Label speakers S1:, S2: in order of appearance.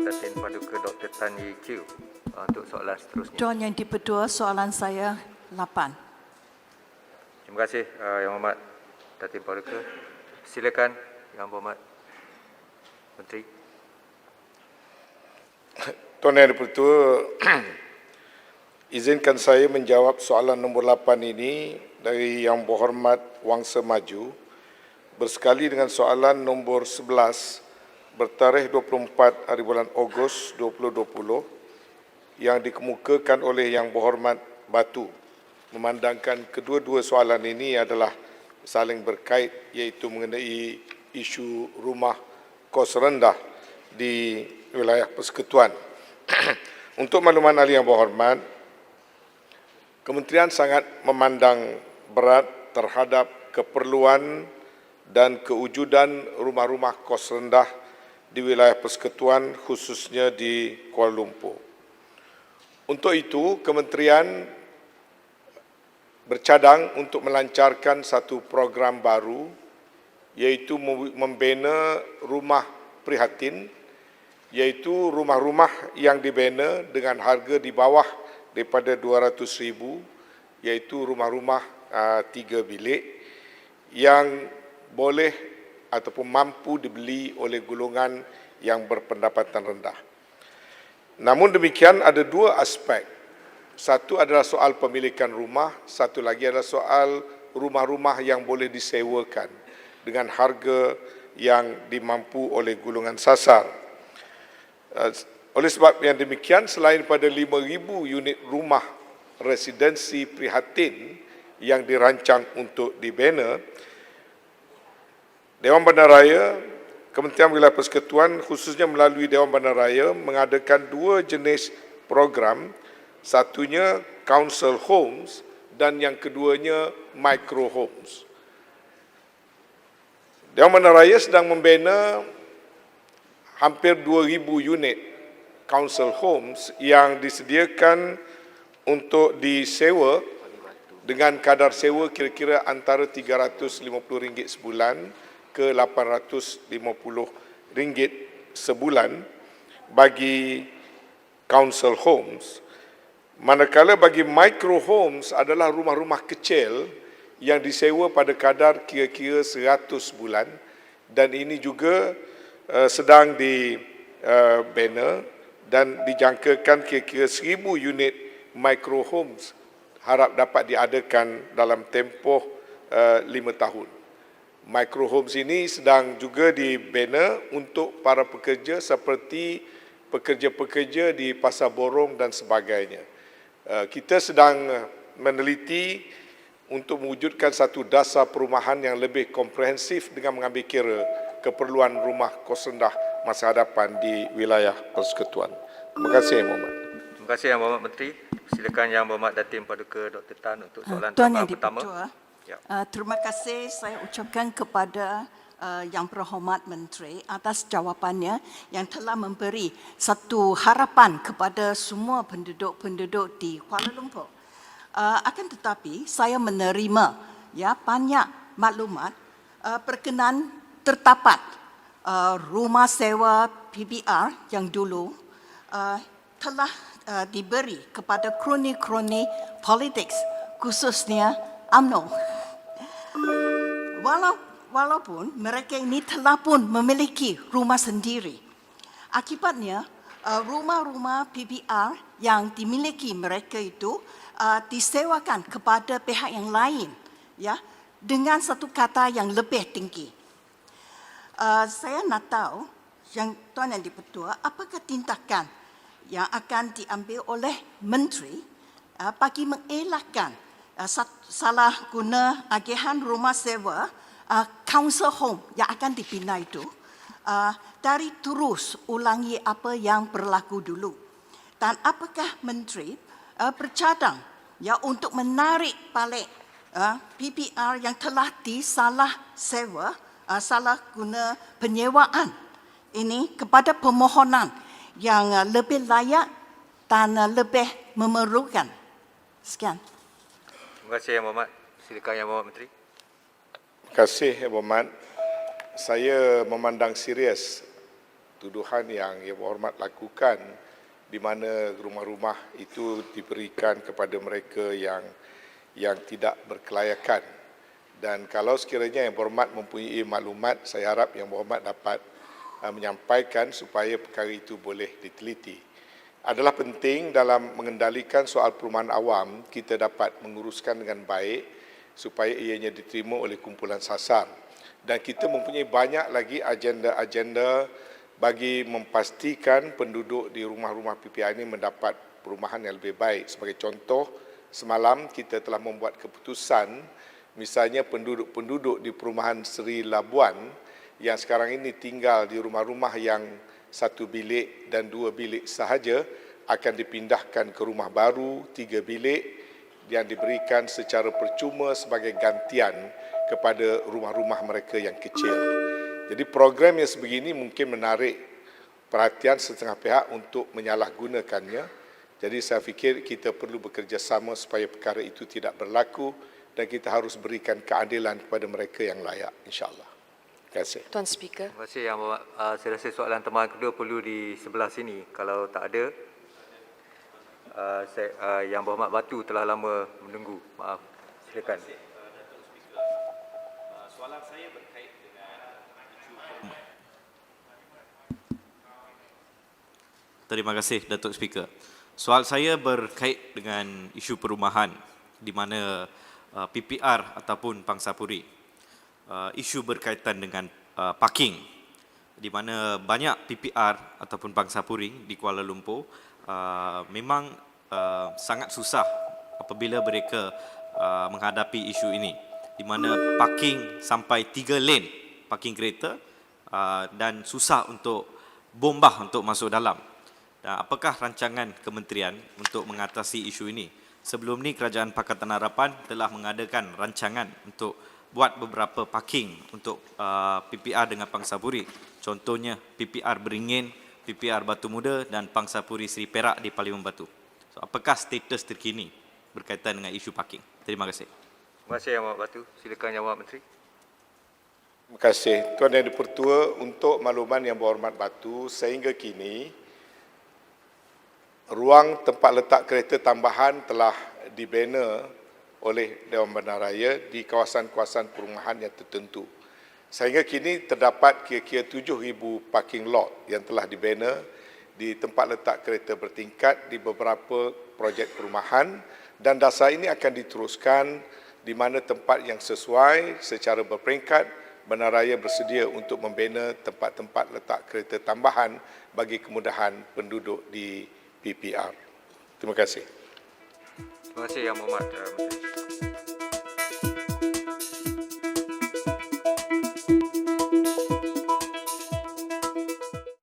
S1: Datin Paduka Dr. Tan Yee Kiew untuk soalan seterusnya.
S2: Tuan Yang di-Pertua, soalan saya 8.
S1: Terima kasih Yang Berhormat Datin Paduka. Silakan Yang Berhormat Menteri.
S3: Tuan Yang di-Pertua, izinkan saya menjawab soalan nombor 8 ini dari Yang Berhormat Wangsa Maju bersekali dengan soalan nombor 11 bertarikh 24 hari bulan Ogos 2020 yang dikemukakan oleh Yang Berhormat Batu, memandangkan kedua-dua soalan ini adalah saling berkait, iaitu mengenai isu rumah kos rendah di wilayah Persekutuan. Untuk makluman ahli Yang Berhormat, Kementerian sangat memandang berat terhadap keperluan dan kewujudan rumah-rumah kos rendah di wilayah Persekutuan, khususnya di Kuala Lumpur. Untuk itu, Kementerian bercadang untuk melancarkan satu program baru, iaitu membina rumah prihatin, iaitu rumah-rumah yang dibina dengan harga di bawah daripada 200,000, iaitu rumah-rumah 3 bilik yang boleh ataupun mampu dibeli oleh golongan yang berpendapatan rendah. Namun demikian, ada dua aspek. Satu adalah soal pemilikan rumah, satu lagi adalah soal rumah-rumah yang boleh disewakan dengan harga yang dimampu oleh golongan sasar. Oleh sebab yang demikian, selain pada 5,000 unit rumah residensi prihatin yang dirancang untuk dibina, Dewan Bandaraya, Kementerian Wilayah Persekutuan khususnya melalui Dewan Bandaraya mengadakan dua jenis program, satunya Council Homes dan yang keduanya Micro Homes. Dewan Bandaraya sedang membina hampir 2,000 unit Council Homes yang disediakan untuk disewa dengan kadar sewa kira-kira antara RM350 sebulan ke RM850 sebulan bagi Council Homes. Manakala bagi Micro Homes adalah rumah-rumah kecil yang disewa pada kadar kira-kira 100 bulan dan ini juga sedang dibina dan dijangkakan kira-kira 1,000 unit Micro Homes harap dapat diadakan dalam tempoh 5 tahun. Micro Homes ini sedang juga dibina untuk para pekerja seperti pekerja-pekerja di pasar borong dan sebagainya. Kita sedang meneliti untuk mewujudkan satu dasar perumahan yang lebih komprehensif dengan mengambil kira keperluan rumah kos rendah masa hadapan di wilayah Persekutuan. Terima kasih, Yang Berhormat.
S1: Terima kasih Yang Berhormat Menteri. Silakan Yang Berhormat Datin Paduka Dr. Tan untuk soalan
S2: Tuan
S1: tambahan
S2: Yang
S1: pertama.
S2: di-Pertua,
S1: Ya.
S2: terima kasih saya ucapkan kepada Yang Berhormat Menteri atas jawapannya yang telah memberi satu harapan kepada semua penduduk-penduduk di Kuala Lumpur. Akan tetapi saya menerima banyak maklumat berkenaan terdapat rumah sewa PBR yang dulu telah diberi kepada kroni-kroni politik, khususnya UMNO. Walaupun mereka ini telah pun memiliki rumah sendiri, akibatnya rumah-rumah PBR yang dimiliki mereka itu disewakan kepada pihak yang lain, dengan satu kata yang lebih tinggi. Saya nak tahu, Tuan Yang di-Pertua, apakah tindakan yang akan diambil oleh Menteri bagi mengelakkan salah guna agihan rumah sewa council home yang akan dibina itu dari terus ulangi apa yang berlaku dulu. Dan apakah Menteri bercadang untuk menarik balik PBR yang telah disalah sewa, salah guna penyewaan ini kepada permohonan yang lebih layak dan lebih memerlukan. Sekian.
S1: Terima kasih Yang Berhormat. Silakan Yang Berhormat Menteri.
S3: Terima kasih, Yang Berhormat. Saya memandang serius tuduhan yang Yang Berhormat lakukan di mana rumah-rumah itu diberikan kepada mereka yang tidak berkelayakan. Dan kalau sekiranya Yang Berhormat mempunyai maklumat, saya harap Yang Berhormat dapat menyampaikan supaya perkara itu boleh diteliti. Adalah penting dalam mengendalikan soal perumahan awam, kita dapat menguruskan dengan baik supaya ianya diterima oleh kumpulan sasar. Dan kita mempunyai banyak lagi agenda-agenda bagi memastikan penduduk di rumah-rumah PPR ini mendapat perumahan yang lebih baik. Sebagai contoh, semalam kita telah membuat keputusan, misalnya penduduk-penduduk di perumahan Seri Labuan yang sekarang ini tinggal di rumah-rumah yang 1 bilik dan 2 bilik sahaja akan dipindahkan ke rumah baru 3 bilik yang diberikan secara percuma sebagai gantian kepada rumah-rumah mereka yang kecil. Jadi program yang sebegini mungkin menarik perhatian setengah pihak untuk menyalahgunakannya. Jadi saya fikir kita perlu bekerjasama supaya perkara itu tidak berlaku dan kita harus berikan keadilan kepada mereka yang layak, insya-Allah. Terima kasih.
S4: Tuan Speaker.
S1: Terima kasih Yang Berhormat. Saya rasa soalan tambahan kedua perlu di sebelah sini. Kalau tak ada, Yang Berhormat Batu telah lama menunggu. Maaf. Silakan.
S5: Soalan saya berkait dengan Terima kasih Datuk Speaker. Soal saya berkait dengan isu perumahan di mana PPR ataupun Pangsapuri. Isu berkaitan dengan parking di mana banyak PPR ataupun Pangsapuri di Kuala Lumpur memang sangat susah apabila mereka menghadapi isu ini di mana parking sampai 3 lane parking kereta dan susah untuk bombah untuk masuk dalam. Dan apakah rancangan kementerian untuk mengatasi isu ini? Sebelum ni Kerajaan Pakatan Harapan telah mengadakan rancangan untuk buat beberapa parking untuk PPR dengan Pangsapuri. Contohnya PPR Beringin, PPR Batu Muda dan Pangsapuri Seri Perak di Parlimen Batu. So, apakah status terkini berkaitan dengan isu parking? Terima kasih.
S1: Terima kasih Yang Berhormat Batu. Silakan Yang Berhormat Menteri.
S3: Terima kasih. Tuan Yang di-Pertua, untuk makluman Yang Berhormat Batu, sehingga kini ruang tempat letak kereta tambahan telah dibina oleh Dewan Bandaraya di kawasan-kawasan perumahan yang tertentu. Sehingga kini terdapat kira-kira 7,000 parking lot yang telah dibina di tempat letak kereta bertingkat di beberapa projek perumahan dan dasar ini akan diteruskan di mana tempat yang sesuai secara berperingkat Bandaraya bersedia untuk membina tempat-tempat letak kereta tambahan bagi kemudahan penduduk di PPR. Terima kasih.
S1: Terima kasih Yang Berhormat Menteri.